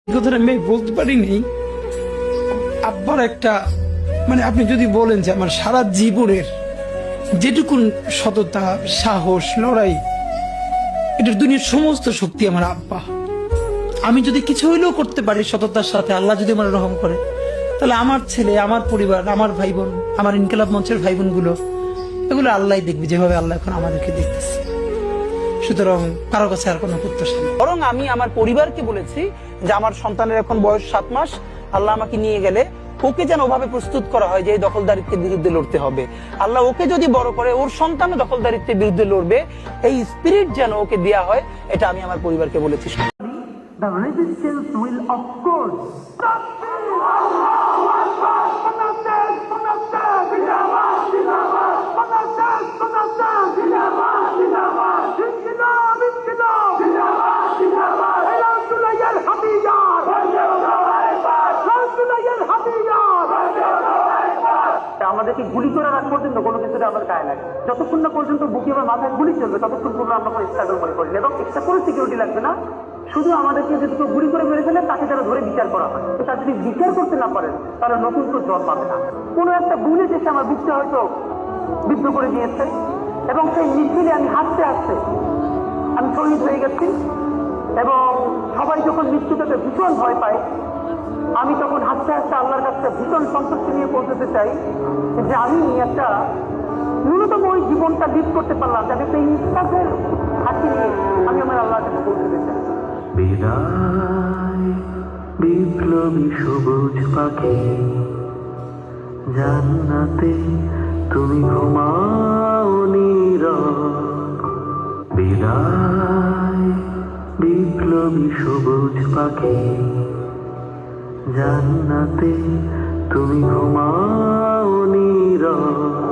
কথাটা আমি বলতে পারিনি। আব্বার একটা মানে আপনি যদি বলেন যে আমার সারা জীবনের যেটুকুন সততা, সাহস, লড়াই, এটার দুনিয়ার সমস্ত শক্তি আমার আব্বা। আমি যদি কিছু হইলেও করতে পারি সততার সাথে, আল্লাহ যদি আমার রহম করে, তাহলে আমার ছেলে, আমার পরিবার, আমার ভাই বোন, আমার ইনকিলাব মঞ্চের ভাই বোন গুলো, এগুলো আল্লাহ দেখবে যেভাবে আল্লাহ এখন আমাদেরকে দেখতেছে। সুতরাং কারো কাছে আর কোনো প্রত্যাশা নেই। বরং আমি আমার পরিবারকে বলেছি যে আমার সন্তানের এখন বয়স 7 মাস, আল্লাহ আমাকে নিয়ে গেলে ওকে যেন ওভাবে প্রস্তুত করা হয় যে এই দখলদারিত্বের বিরুদ্ধে লড়তে হবে। আল্লাহ ওকে যদি বড় করে ওর সন্তান দখলদারিত্বের বিরুদ্ধে লড়বে, এই স্পিরিট যেন ওকে দেয়া হয়, এটা আমি আমার পরিবারকে বলেছি। The resistance will of course আমাদেরকে গুলি করে রাখ পর্যন্ত কোনো কিছুটা আমার গায়ে লাগে। যতক্ষণ না পর্যন্ত বুকে আমার মাথায় গুলি চলবে ততক্ষণ পর্যন্ত আমরা কোনো স্ট্রাগল মনে করি, এবং এক্সট্রা কোনো সিকিউরিটি লাগবে না। শুধু আমাদেরকে যদি কেউ গুলি করে মেরে ফেলে তাকে যারা ধরে বিচার করা হয়, তো তার যদি বিচার করতে না পারেন তাহলে নতুন তো জন্ম পাবে না। কোনো একটা বুলেট এসে আমার বুকটা হয়তো বিদ্ধ করে দিয়েছে, এবং সেই মিছিলে আমি হাসতে হাসতে আমি শহীদ হয়ে গেছি। এবং সবাই যখন মৃত্যুটাকে ভীষণ ভয় পায়, আমি তখন হাসতে হাসতে আল্লাহর কাছে ভীষণ সন্তুষ্টি নিয়ে পৌঁছতে চাই যে আমি একটা ন্যূনতম ওই জীবনটা লিড করতে পারলাম, যাতে সেই ইনসাফের হাসি নিয়ে আমি আমার আল্লাহর কাছে পৌঁছতে চাই। বিদায় বিপ্লবী সবুজ পাখি, জান্নাতে তুমি ঘুমাও নীরব। বিদায় বিপ্লবী সবুজ পাখি, জান্নাতে তুমি ঘুমাও নীরব।